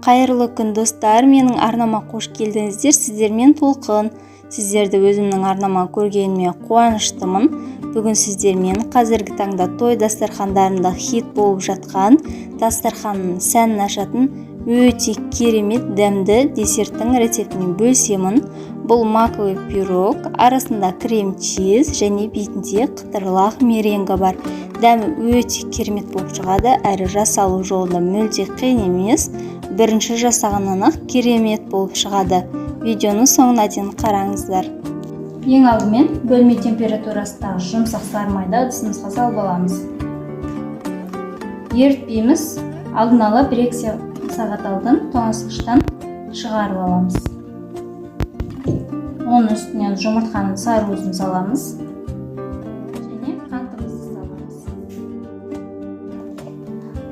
қайырлы күн достар, менің арнама қош келдіңіздер. Сіздермен Толқын. Сіздерді өзімнің арнама көргеніме қуаныштымын. Бүгін сіздермен қазіргі таңда той дастархандарында хит болып жатқан дастарханның сәнін ашатын өте керемет дәмді десерттің рецептімен бөлісемін. Бұл маковый пирог, арасында крем-чиз және бетінде қытырлақ меренга бар. Дәмі өте керемет болып шығады, әрі жасалу жолында мүлде қиын емес. Бірінші жасағаннан-ақ керемет болып шығады. Видеоны соңына дейін қараңыздар. Ең алдымен бөлме температурасындағы жұмсақ сары майды ыдысымызға салып аламыз. Ерітпейміз, алдын ала 1-2 сағат алдын тоңазытқыштан шығарып аламыз. Оның үстінен жұмыртқаның сары уызын саламыз. Және қантымызды саламыз.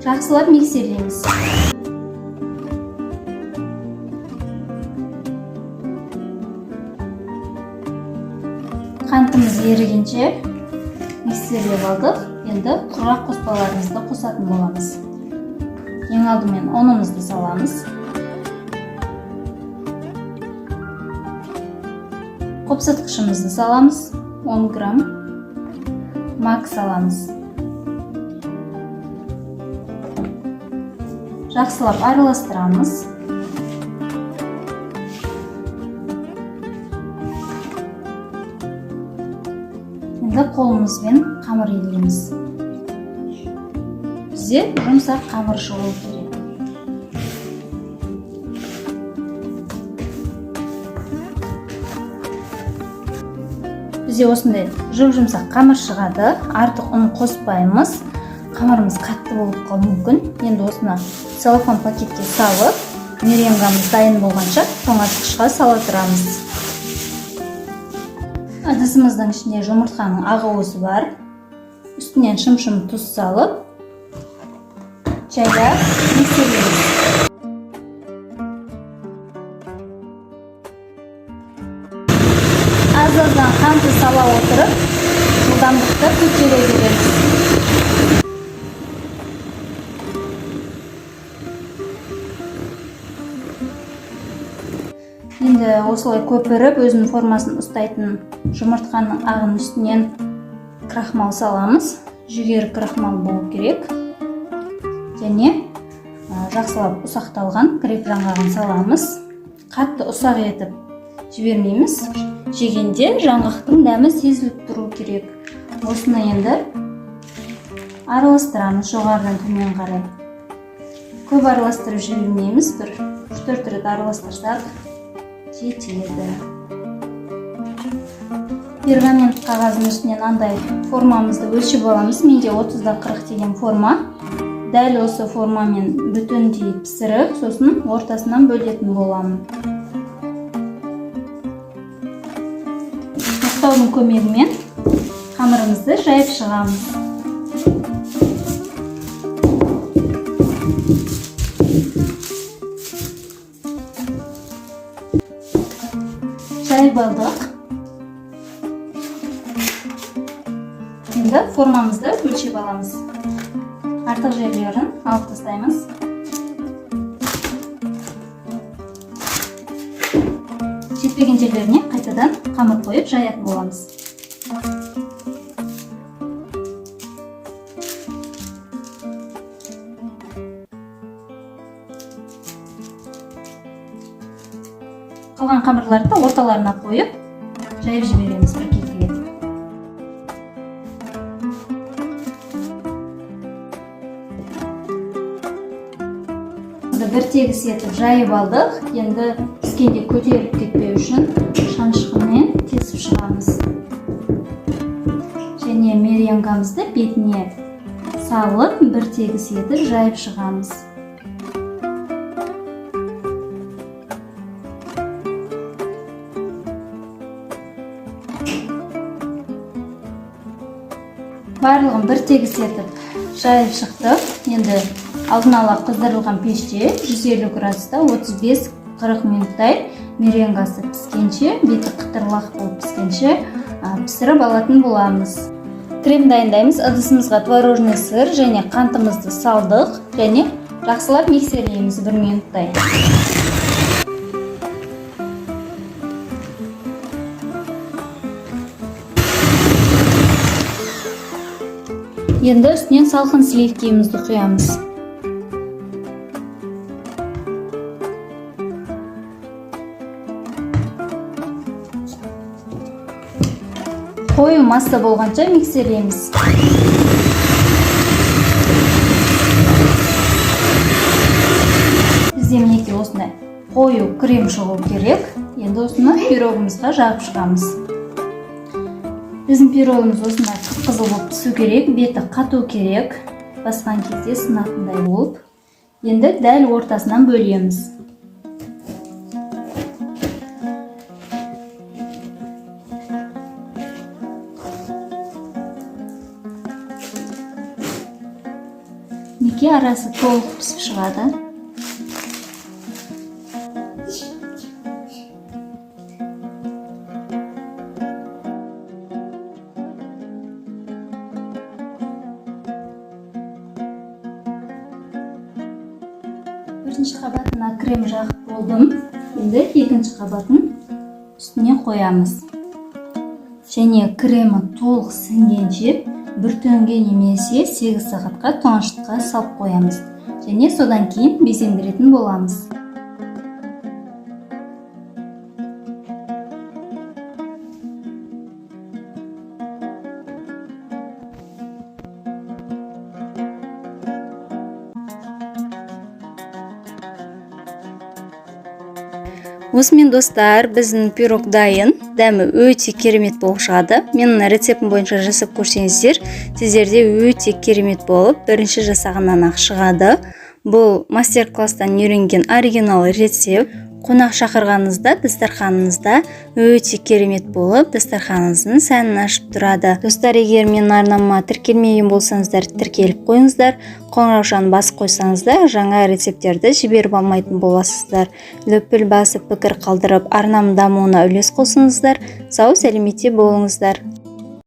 Жақсылап миксерлейміз. Қантымыз ерігенше миксерлеп алдық. Енді құрғақ қоспаларымызды қосатын боламыз. Ең алдымен ұнымызды саламыз. Қопсытқышымызды саламыз. 10 грамм. Мак саламыз. Жақсылап араластырамыз. Енді қолымызбен қамыр илейміз. Бізде жұмсақ қамыр шығу керек. Бізде осындай жұмсақ қамыр шығады. Артық ұн қоспаймыз. Қамырымыз қатты болып қалуы мүмкін. Енді осыны целлофан пакетке салып, меренгамыз дайын болғанша тоңазытқышқа сала тұрамыз. Ыдысымыздың ішінде жұмыртқаның ақ уызы бар. Үстінен шым-шым тұз салып, жайлап миксерлейміз. Аз-аздан қантты сала отырып, жылдамдықты көтере береміз. Енді осылай көпіріп, өзінің формасын ұстайтын жұмыртқаның ағының үстінен крахмал саламыз. Жүгері крахмал болу керек. Және жақсылап ұсақталған грек жаңғағын саламыз. Қатты ұсақ етіп жібермейміз. Жегенде жаңғақтың дәмі сезіліп тұру керек. Осыны енді араластырамыз жоғарыдан төмен қарай. Көп араластырып жібермейміз. 3-4 рет араластырсақ жетеді. Пергамент қағазының үстінен андай формамызды өлшеп аламыз. Менде 30-40 деген форма. Дәл осы формамен бүтіндей пісіріп, сосын ортасынан бөлетін боламын. Мақтаудың көмегімен қамырымызды жайып шығамыз. Жайып алдық. Енді формамызды өлшеп аламыз. Артық жерлерін алып тастаймыз. Жетпеген жерлеріне қайтадан қамыр қойып жаятын боламыз. Қалған қамырларды орталарына қойып, жайып жібереміз бір кекеге. Бір тегіс етіп жайып алдық. Енді піскенде көтеріліп кетпеу үшін шанышқымен тесіп шығамыз. Және меренгамызды бетіне салып, бір тегіс етіп жайып шығамыз. Барлығын бір тегіс етіп жайып шықтық. Енді алдын ала қыздырылған пеште 150 градуста 35-40 минуттай меренгасы піскенше, беті қытырлақ болып піскенше пісіріп алатын боламыз. Крем дайындаймыз. Ыдысымызға творожный сыр және қантымызды салдық және Жақсылап миксерлейміз 1 минуттай. Енді үстінен салқын сливкемізді құямыз. Қою масса болғанша миксерлейміз. Бізде мінекей осындай қою крем шығу керек. Енді осыны пирогымызға жағып шығамыз. Біздің пирогымыз осындай қып-қызыл болып пісу керек, беті қату керек. Басқан кезде сынатындай болып. Енді дәл ортасынан бөлеміз. Неке арасы толық пісіп шығады. Бірінші қабатына крем жағып болдым. Енді екінші қабатын үстіне қоямыз. Және кремі толық сіңгенше 1 түнге немесе 8 сағатқа тоңазытқышқа салып қоямыз. Және содан кейін безендіретін боламыз. Осымен достар, біздің пирог дайын. Дәмі өте керемет болып шығады. Менің рецептім бойынша жасап көрсеңіздер, сіздерде өте керемет болып, бірінші жасағаннан ақ шығады. Бұл мастер-класстан үйренген оригинал рецепт. Қонақ шақырғаныңызда дастарханыңызда өте керемет болып, дастарханыңыздың сәнін ашып тұрады. Достар, егер менің арнама тіркелмеген болсаңыздар, тіркеліп қойыңыздар. Қоңыраушаны басып қойсаңыздар, жаңа рецепттерді жіберіп алмайтын боласыздар. Лүпіл басып, пікір қалдырып, арнамның дамуына үлес қосыңыздар. Сау сәлеметте болыңыздар.